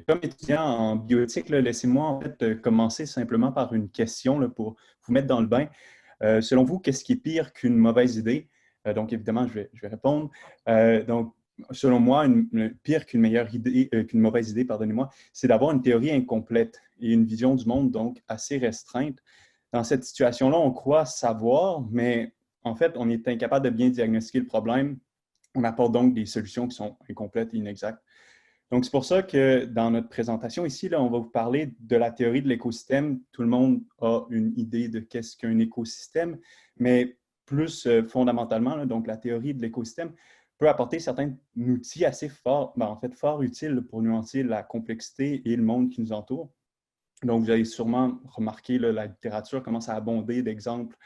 Comme étudiant en bioéthique, là, laissez-moi en fait commencer simplement par une question là, pour vous mettre dans le bain. Selon vous, qu'est-ce qui est pire qu'une mauvaise idée? Donc, évidemment, je vais répondre. Donc, selon moi, pire qu'une meilleure idée, qu'une mauvaise idée, pardonnez-moi, c'est d'avoir une théorie incomplète et une vision du monde donc assez restreinte. Dans cette situation-là, on croit savoir, mais en fait, on est incapable de bien diagnostiquer le problème. On apporte donc des solutions qui sont incomplètes et inexactes. Donc, c'est pour ça que dans notre présentation ici, là, on va vous parler de la théorie de l'écosystème. Tout le monde a une idée de qu'est-ce qu'un écosystème, mais plus fondamentalement, là, donc la théorie de l'écosystème peut apporter certains outils assez forts, en fait, fort utiles pour nuancer la complexité et le monde qui nous entoure. Donc, vous avez sûrement remarqué, là, la littérature commence à abonder d'exemples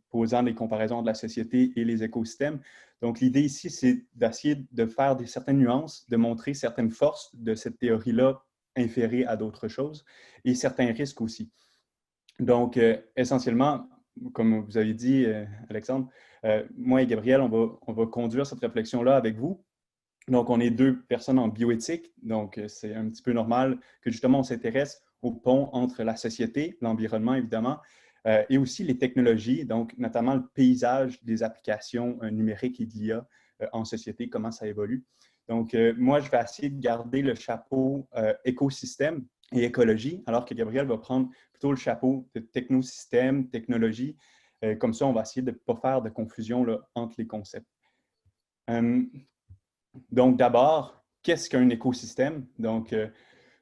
posant des comparaisons de la société et les écosystèmes. Donc, l'idée ici, c'est d'essayer de faire certaines nuances, de montrer certaines forces de cette théorie-là inférée à d'autres choses et certains risques aussi. Donc, essentiellement, comme vous avez dit, Alexandre, moi et Gabriel, on va conduire cette réflexion-là avec vous. Donc, on est deux personnes en bioéthique, donc c'est un petit peu normal que justement on s'intéresse au pont entre la société, l'environnement évidemment, et aussi les technologies, donc notamment le paysage des applications numériques et de l'IA en société, comment ça évolue. Donc, moi, je vais essayer de garder le chapeau écosystème et écologie, alors que Gabriel va prendre plutôt le chapeau de technosystème, technologie. Comme ça, on va essayer de ne pas faire de confusion là, entre les concepts. Donc, d'abord, qu'est-ce qu'un écosystème? Donc,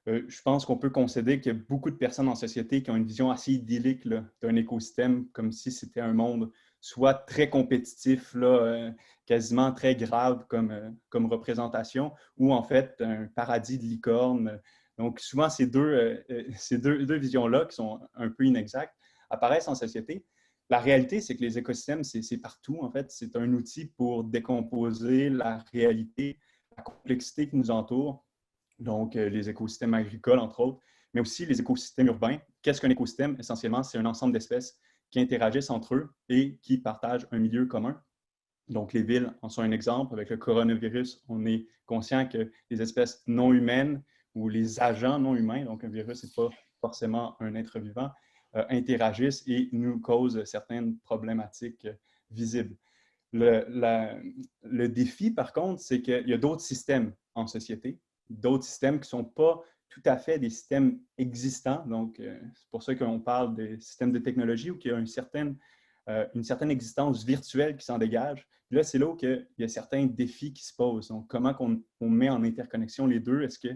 je pense qu'on peut concéder qu'il y a beaucoup de personnes en société qui ont une vision assez idyllique d'un écosystème, comme si c'était un monde soit très compétitif, là, quasiment très grave comme représentation, ou en fait un paradis de licorne. Donc, souvent, ces deux visions-là, qui sont un peu inexactes, apparaissent en société. La réalité, c'est que les écosystèmes, c'est partout, en fait. C'est un outil pour décomposer la réalité, la complexité qui nous entoure, donc les écosystèmes agricoles, entre autres, mais aussi les écosystèmes urbains. Qu'est-ce qu'un écosystème? Essentiellement, c'est un ensemble d'espèces qui interagissent entre eux et qui partagent un milieu commun. Donc, les villes en sont un exemple. Avec le coronavirus, on est conscient que les espèces non humaines ou les agents non humains, donc un virus n'est pas forcément un être vivant, interagissent et nous causent certaines problématiques visibles. Le défi, par contre, c'est qu'il y a d'autres systèmes en société, d'autres systèmes qui ne sont pas tout à fait des systèmes existants. Donc, c'est pour ça qu'on parle des systèmes de technologie où il y a une certaine existence virtuelle qui s'en dégage. Puis là, c'est là où il y a certains défis qui se posent. Donc, comment on met en interconnexion les deux? Est-ce que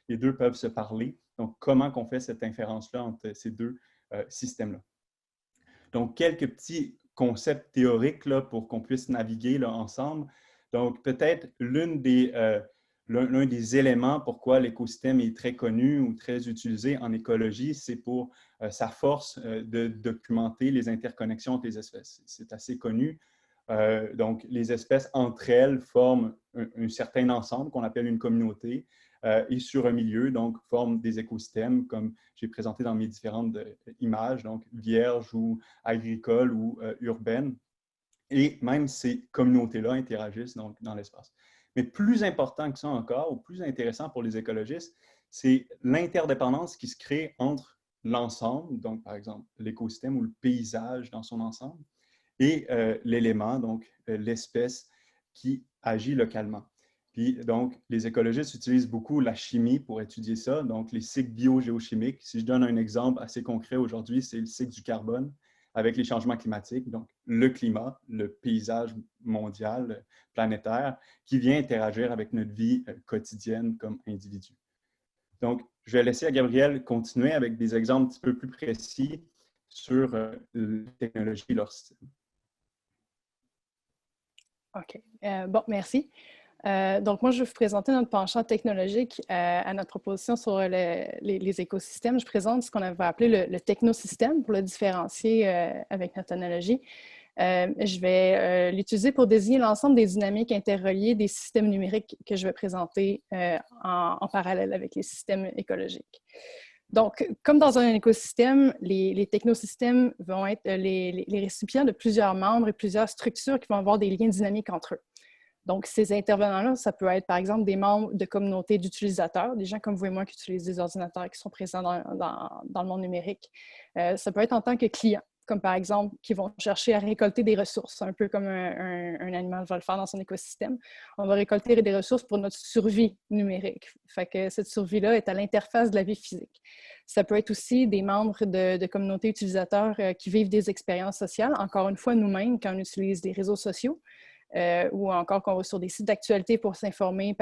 les deux peuvent se parler? Donc, comment on fait cette inférence-là entre ces deux systèmes-là? Donc, quelques petits concepts théoriques là, pour qu'on puisse naviguer là, ensemble. Donc, peut-être l'un des éléments pourquoi l'écosystème est très connu ou très utilisé en écologie, c'est pour sa force de documenter les interconnexions entre les espèces. C'est assez connu. Donc, les espèces entre elles forment un certain ensemble qu'on appelle une communauté et sur un milieu, donc, forment des écosystèmes comme j'ai présenté dans mes différentes images, donc vierges ou agricoles ou urbaines. Et même ces communautés-là interagissent donc, dans l'espace. Mais plus important que ça encore, ou plus intéressant pour les écologistes, c'est l'interdépendance qui se crée entre l'ensemble, donc par exemple l'écosystème ou le paysage dans son ensemble, et l'élément, donc l'espèce qui agit localement. Puis donc, les écologistes utilisent beaucoup la chimie pour étudier ça, donc les cycles biogéochimiques. Si je donne un exemple assez concret aujourd'hui, c'est le cycle du carbone avec les changements climatiques, donc le climat, le paysage mondial, planétaire, qui vient interagir avec notre vie quotidienne comme individu. Donc, je vais laisser à Gabriel continuer avec des exemples un petit peu plus précis sur la technologie et leur système. OK. Bon, merci. Donc, moi, je vais vous présenter notre penchant technologique à notre proposition sur les écosystèmes. Je présente ce qu'on va appeler le technosystème pour le différencier avec notre analogie. Je vais l'utiliser pour désigner l'ensemble des dynamiques interreliées des systèmes numériques que je vais présenter en parallèle avec les systèmes écologiques. Donc, comme dans un écosystème, les technosystèmes vont être les récipients de plusieurs membres et plusieurs structures qui vont avoir des liens dynamiques entre eux. Donc, ces intervenants-là, ça peut être, par exemple, des membres de communautés d'utilisateurs, des gens comme vous et moi qui utilisent des ordinateurs qui sont présents dans le monde numérique. Ça peut être en tant que client, comme par exemple, qui vont chercher à récolter des ressources, un peu comme un animal va le faire dans son écosystème. On va récolter des ressources pour notre survie numérique. Fait que cette survie-là est à l'interface de la vie physique. Ça peut être aussi des membres de communautés utilisateurs qui vivent des expériences sociales. Encore une fois, nous-mêmes, quand on utilise des réseaux sociaux, ou encore qu'on va sur des sites d'actualité pour s'informer,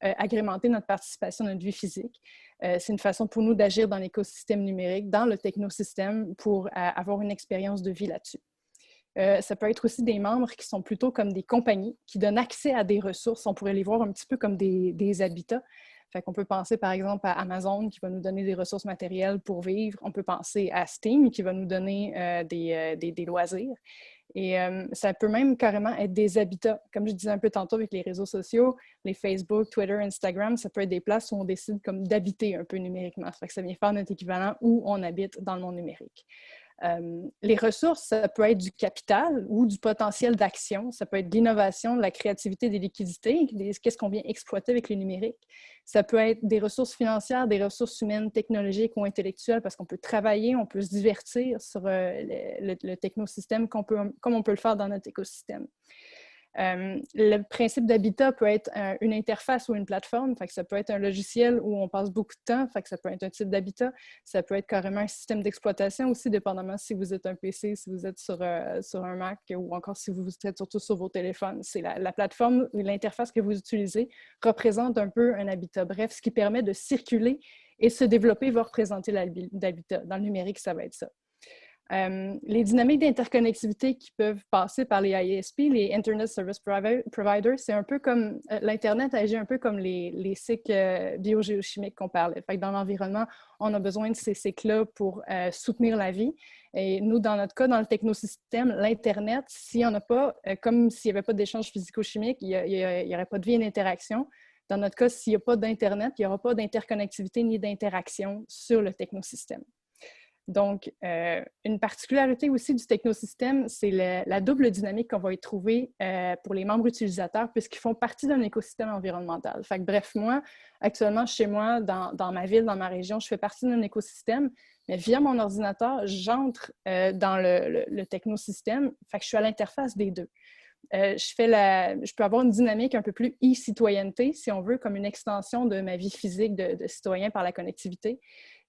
agrémenter notre participation à notre vie physique. C'est une façon pour nous d'agir dans l'écosystème numérique, dans le technosystème, pour avoir une expérience de vie là-dessus. Ça peut être aussi des membres qui sont plutôt comme des compagnies, qui donnent accès à des ressources. On pourrait les voir un petit peu comme des habitats. Fait qu'on peut penser par exemple à Amazon qui va nous donner des ressources matérielles pour vivre. On peut penser à Steam qui va nous donner des loisirs. Et ça peut même carrément être des habitats. Comme je disais un peu tantôt avec les réseaux sociaux, les Facebook, Twitter, Instagram, ça peut être des places où on décide comme d'habiter un peu numériquement. Ça fait que ça vient faire notre équivalent où on habite dans le monde numérique. Les ressources, ça peut être du capital ou du potentiel d'action. Ça peut être de l'innovation, de la créativité, des liquidités, qu'est-ce qu'on vient exploiter avec le numérique. Ça peut être des ressources financières, des ressources humaines, technologiques ou intellectuelles parce qu'on peut travailler, on peut se divertir sur le technosystème comme on peut le faire dans notre écosystème. Le principe d'habitat peut être une interface ou une plateforme, fait que ça peut être un logiciel où on passe beaucoup de temps, fait que ça peut être un type d'habitat, ça peut être carrément un système d'exploitation aussi, dépendamment si vous êtes un PC, si vous êtes sur un Mac ou encore si vous êtes surtout sur vos téléphones. C'est la plateforme ou l'interface que vous utilisez représente un peu un habitat. Bref, ce qui permet de circuler et se développer va représenter l'habitat. Dans le numérique, ça va être ça. Les dynamiques d'interconnectivité qui peuvent passer par les ISP, les Internet Service Providers, c'est un peu comme l'Internet agit un peu comme les cycles biogéochimiques qu'on parlait. Fait que dans l'environnement, on a besoin de ces cycles-là pour soutenir la vie. Et nous, dans notre cas, dans le technosystème, l'Internet, s'il n'y en a pas, comme s'il n'y avait pas d'échange physico-chimique, il n'y aurait pas de vie et d'interaction. Dans notre cas, s'il n'y a pas d'Internet, il n'y aura pas d'interconnectivité ni d'interaction sur le technosystème. Donc, une particularité aussi du technosystème, c'est la double dynamique qu'on va y trouver pour les membres utilisateurs puisqu'ils font partie d'un écosystème environnemental. Fait que, bref, moi, actuellement, chez moi, dans ma ville, dans ma région, je fais partie d'un écosystème, mais via mon ordinateur, j'entre dans le technosystème. Fait que je suis à l'interface des deux. Je peux avoir une dynamique un peu plus e-citoyenneté, si on veut, comme une extension de ma vie physique de citoyen par la connectivité.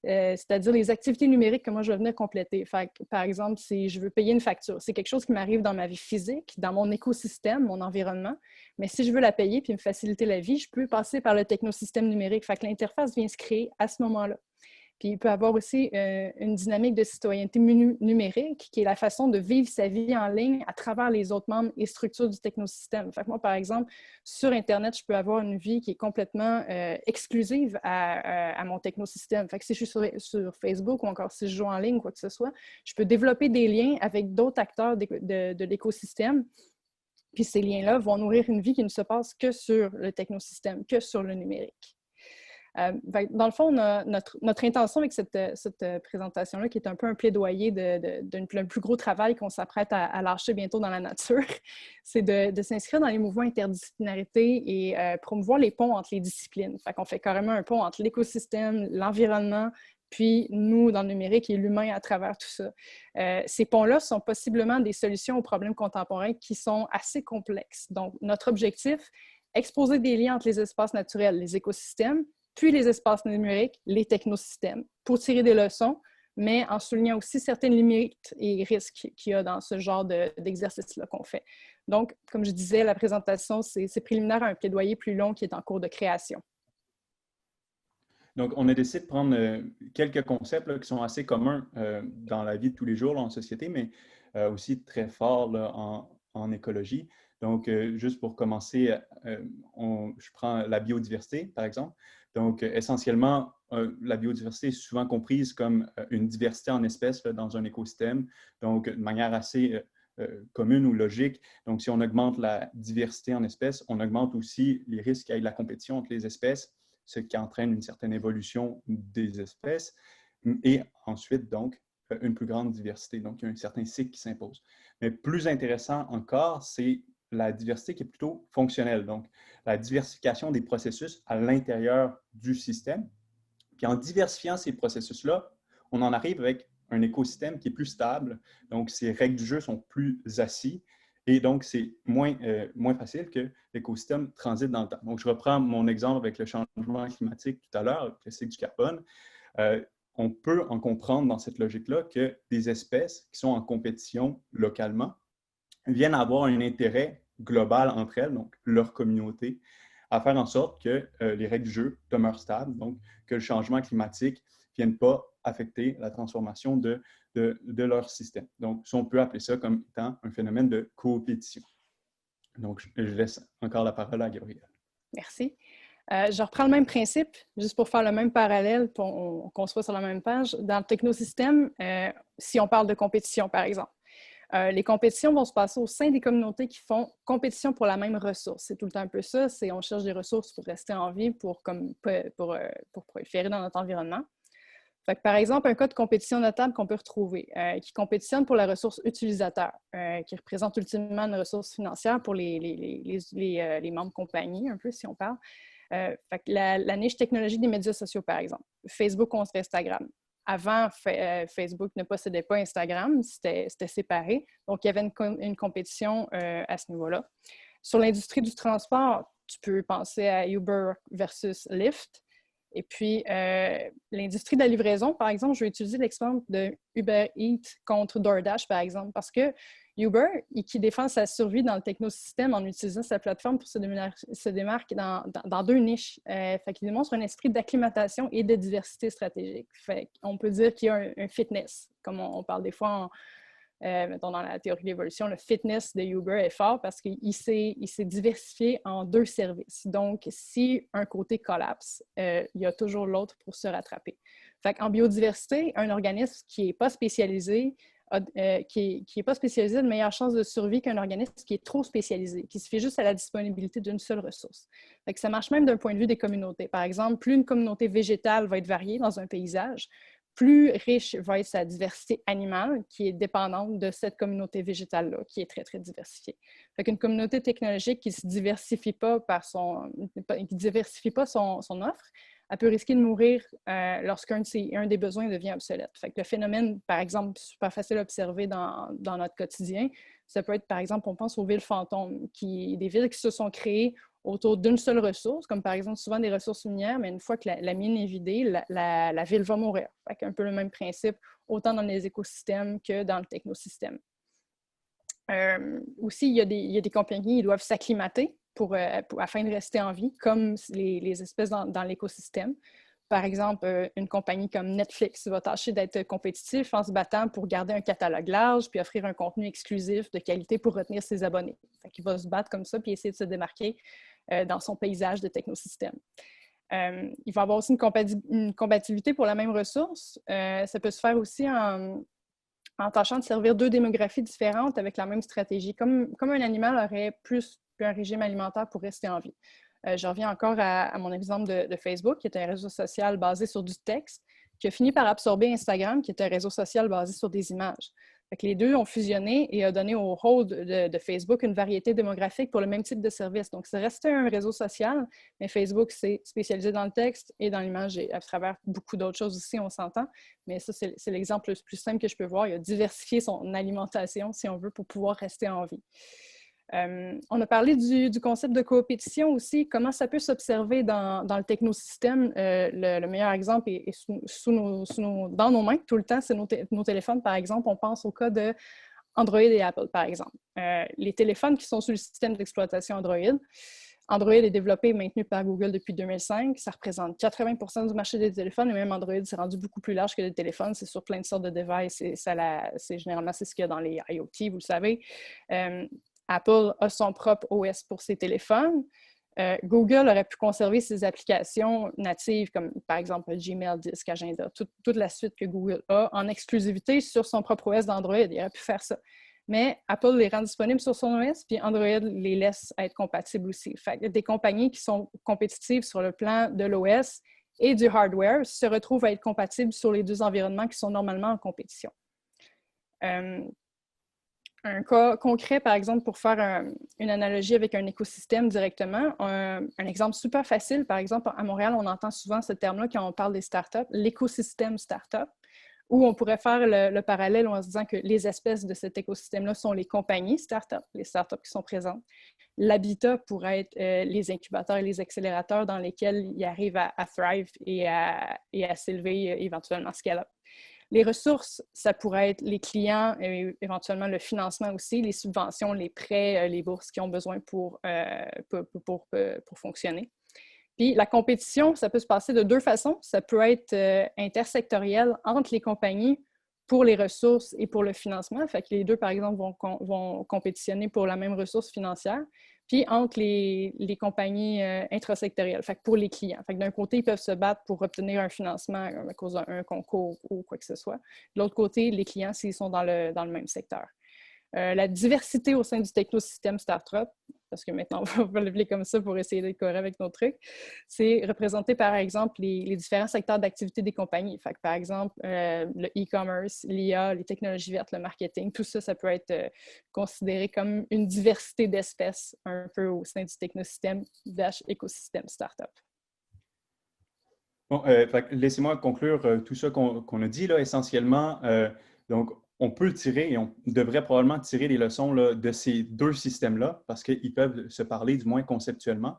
C'est-à-dire les activités numériques que moi, je vais venir compléter. Fait que, par exemple, si je veux payer une facture, c'est quelque chose qui m'arrive dans ma vie physique, dans mon écosystème, mon environnement, mais si je veux la payer puis me faciliter la vie, je peux passer par le technosystème numérique. Fait que l'interface vient se créer à ce moment-là. Puis il peut avoir aussi une dynamique de citoyenneté numérique qui est la façon de vivre sa vie en ligne à travers les autres membres et structures du technosystème. Fait que moi, par exemple, sur Internet, je peux avoir une vie qui est complètement exclusive à mon technosystème. Fait que si je suis sur Facebook ou encore si je joue en ligne ou quoi que ce soit, je peux développer des liens avec d'autres acteurs de l'écosystème. Puis ces liens-là vont nourrir une vie qui ne se passe que sur le technosystème, que sur le numérique. Dans le fond, notre intention avec cette présentation-là, qui est un peu un plaidoyer d'un plus gros travail qu'on s'apprête à lâcher bientôt dans la nature, c'est de s'inscrire dans les mouvements interdisciplinarité et promouvoir les ponts entre les disciplines. Fait qu'on fait carrément un pont entre l'écosystème, l'environnement, puis nous, dans le numérique et l'humain à travers tout ça. Ces ponts-là sont possiblement des solutions aux problèmes contemporains qui sont assez complexes. Donc, notre objectif, exposer des liens entre les espaces naturels, les écosystèmes, puis les espaces numériques, les technosystèmes, pour tirer des leçons, mais en soulignant aussi certaines limites et risques qu'il y a dans ce genre d'exercice-là qu'on fait. Donc, comme je disais, la présentation, c'est préliminaire à un plaidoyer plus long qui est en cours de création. Donc, on a décidé de prendre quelques concepts là, qui sont assez communs dans la vie de tous les jours là, en société, mais aussi très forts là, en écologie. Donc, juste pour commencer, je prends la biodiversité, par exemple. Donc, essentiellement, la biodiversité est souvent comprise comme une diversité en espèces là, dans un écosystème, donc de manière assez commune ou logique. Donc, si on augmente la diversité en espèces, on augmente aussi les risques qu'il y ait de la compétition entre les espèces, ce qui entraîne une certaine évolution des espèces et ensuite, donc, une plus grande diversité. Donc, il y a un certain cycle qui s'impose. Mais plus intéressant encore, c'est la diversité qui est plutôt fonctionnelle, donc la diversification des processus à l'intérieur du système. Puis en diversifiant ces processus-là, on en arrive avec un écosystème qui est plus stable, donc ces règles du jeu sont plus assises, et donc c'est moins facile que l'écosystème transite dans le temps. Donc je reprends mon exemple avec le changement climatique tout à l'heure, le cycle du carbone. On peut en comprendre dans cette logique-là que des espèces qui sont en compétition localement viennent avoir un intérêt global entre elles, donc leur communauté, à faire en sorte que les règles du jeu demeurent stables, donc que le changement climatique ne vienne pas affecter la transformation de leur système. Donc, ça, on peut appeler ça comme étant un phénomène de coopétition. Donc, je laisse encore la parole à Gabrielle. Merci. Je reprends le même principe, juste pour faire le même parallèle, pour qu'on soit sur la même page. Dans le technosystème, si on parle de compétition, par exemple, les compétitions vont se passer au sein des communautés qui font compétition pour la même ressource. C'est tout le temps un peu ça, c'est on cherche des ressources pour rester en vie, pour proliférer dans notre environnement. Fait que, par exemple, un cas de compétition notable qu'on peut retrouver, qui compétitionne pour la ressource utilisateur, qui représente ultimement une ressource financière pour les membres compagnie, un peu si on parle. Fait que la niche technologique des médias sociaux, par exemple. Facebook contre Instagram. Avant, Facebook ne possédait pas Instagram, c'était séparé. Donc, il y avait une compétition à ce niveau-là. Sur l'industrie du transport, tu peux penser à Uber versus Lyft. Et puis, l'industrie de la livraison, par exemple, je vais utiliser l'exemple de Uber Eats contre DoorDash, par exemple, parce que Uber, qui défend sa survie dans le technosystème en utilisant sa plateforme pour se démarque dans deux niches. Fait qu'il démontre un esprit d'acclimatation et de diversité stratégique. Fait qu'on peut dire qu'il y a un fitness, comme on parle des fois mettons dans la théorie de l'évolution, le fitness de Uber est fort parce qu'il s'est diversifié en deux services. Donc, si un côté collapse, il y a toujours l'autre pour se rattraper. Fait qu'en biodiversité, un organisme qui n'est pas spécialisé a de meilleures chances de survie qu'un organisme qui est trop spécialisé, qui se fait juste à la disponibilité d'une seule ressource. Fait que ça marche même d'un point de vue des communautés. Par exemple, plus une communauté végétale va être variée dans un paysage, plus riche va être sa diversité animale qui est dépendante de cette communauté végétale-là, qui est très, très diversifiée. Fait qu'une communauté technologique qui ne diversifie pas son offre, elle peut risquer de mourir lorsqu'un des besoins devient obsolète. Fait que le phénomène, par exemple, super facile à observer dans notre quotidien, ça peut être, par exemple, on pense aux villes fantômes, des villes qui se sont créées autour d'une seule ressource, comme par exemple souvent des ressources minières, mais une fois que la mine est vidée, la ville va mourir. Fait qu'un peu le même principe, autant dans les écosystèmes que dans le technosystème. Aussi, il y a des compagnies qui doivent s'acclimater afin de rester en vie, comme les espèces dans l'écosystème. Par exemple, une compagnie comme Netflix va tâcher d'être compétitif en se battant pour garder un catalogue large puis offrir un contenu exclusif de qualité pour retenir ses abonnés. Fait qu'il va se battre comme ça puis essayer de se démarquer dans son paysage de technosystème. Il va y avoir aussi une compatibilité pour la même ressource. Ça peut se faire aussi en tâchant de servir deux démographies différentes avec la même stratégie, comme un animal aurait plus qu'un régime alimentaire pour rester en vie. Je reviens encore à mon exemple de Facebook, qui est un réseau social basé sur du texte, qui a fini par absorber Instagram, qui est un réseau social basé sur des images. Fait que les deux ont fusionné et a donné au rôle de Facebook une variété démographique pour le même type de service. Donc, c'est resté un réseau social, mais Facebook s'est spécialisé dans le texte et dans l'image et à travers beaucoup d'autres choses aussi, on s'entend. Mais ça, c'est l'exemple le plus simple que je peux voir. Il a diversifié son alimentation, si on veut, pour pouvoir rester en vie. On a parlé du concept de coopétition aussi, comment ça peut s'observer dans le technosystème. Le meilleur exemple est dans nos mains tout le temps, c'est nos téléphones, par exemple. On pense au cas de Android et Apple, par exemple. Les téléphones qui sont sous le système d'exploitation Android, Android est développé et maintenu par Google depuis 2005. Ça représente 80% du marché des téléphones et même Android s'est rendu beaucoup plus large que les téléphones. C'est sur plein de sortes de devices et généralement, c'est ce qu'il y a dans les IoT, vous le savez. Apple a son propre OS pour ses téléphones. Google aurait pu conserver ses applications natives, comme par exemple Gmail, Disk, Agenda, toute la suite que Google a en exclusivité sur son propre OS d'Android. Il aurait pu faire ça. Mais Apple les rend disponibles sur son OS, puis Android les laisse être compatibles aussi. Fait que des compagnies qui sont compétitives sur le plan de l'OS et du hardware se retrouvent à être compatibles sur les deux environnements qui sont normalement en compétition. Un cas concret, par exemple, pour faire une analogie avec un écosystème directement, un exemple super facile, par exemple, à Montréal, on entend souvent ce terme-là quand on parle des startups, l'écosystème startup, où on pourrait faire le parallèle en se disant que les espèces de cet écosystème-là sont les compagnies startups, les startups qui sont présentes. L'habitat pourrait être les incubateurs et les accélérateurs dans lesquels ils arrivent à thrive et à s'élever éventuellement scale-up. Les ressources, ça pourrait être les clients, et éventuellement le financement aussi, les subventions, les prêts, les bourses qu'ils ont besoin pour fonctionner. Puis la compétition, ça peut se passer de deux façons. Ça peut être intersectoriel entre les compagnies pour les ressources et pour le financement. Fait que les deux, par exemple, vont compétitionner pour la même ressource financière. Puis entre les compagnies intrasectorielles, fait que pour les clients. Fait que d'un côté, ils peuvent se battre pour obtenir un financement à cause d'un concours ou quoi que ce soit. De l'autre côté, les clients, s'ils sont dans le même secteur. La diversité au sein du technosystème startup, parce que maintenant on va l'appeler comme ça pour essayer d'être correct avec nos trucs, c'est représenté par exemple les différents secteurs d'activité des compagnies. Fait que, par exemple, le e-commerce, l'IA, les technologies vertes, le marketing, tout ça, ça peut être considéré comme une diversité d'espèces un peu au sein du technosystème écosystème startup. Bon, laissez-moi conclure tout ça qu'on a dit là, essentiellement. Donc, on peut tirer et on devrait probablement tirer les leçons là, de ces deux systèmes-là parce qu'ils peuvent se parler, du moins conceptuellement.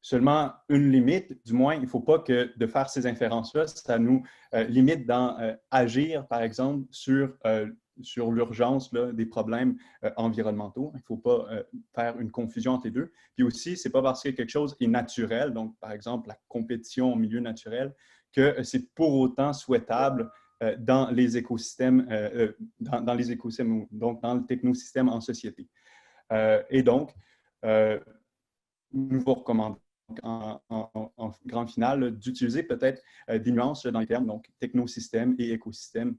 Seulement, une limite, du moins, il ne faut pas que de faire ces inférences-là, ça nous limite dans agir, par exemple, sur l'urgence des problèmes environnementaux. Il ne faut pas faire une confusion entre les deux. Puis aussi, ce n'est pas parce que quelque chose est naturel, donc par exemple la compétition au milieu naturel, que c'est pour autant souhaitable dans les écosystèmes, dans les écosystèmes, donc dans le technosystème en société. Et donc, nous vous recommandons en grand final d'utiliser peut-être des nuances dans les termes, donc technosystème et écosystème,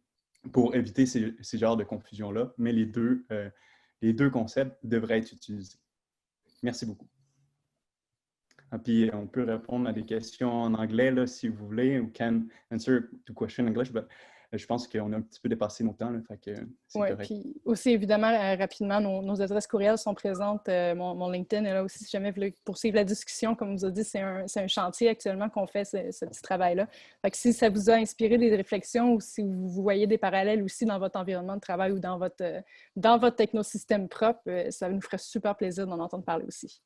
pour éviter ces genres de confusion-là, mais les deux concepts devraient être utilisés. Merci beaucoup. Et puis, on peut répondre à des questions en anglais là, si vous voulez, ou can answer to question in English, but je pense qu'on a un petit peu dépassé nos temps, là, fait que c'est correct. Puis aussi, évidemment, rapidement, nos adresses courriels sont présentes. Mon LinkedIn est là aussi, si jamais vous voulez poursuivre la discussion. Comme on vous a dit, c'est un chantier actuellement qu'on fait ce petit travail-là. Fait que si ça vous a inspiré des réflexions ou si vous voyez des parallèles aussi dans votre environnement de travail ou dans votre technosystème propre, ça nous ferait super plaisir d'en entendre parler aussi.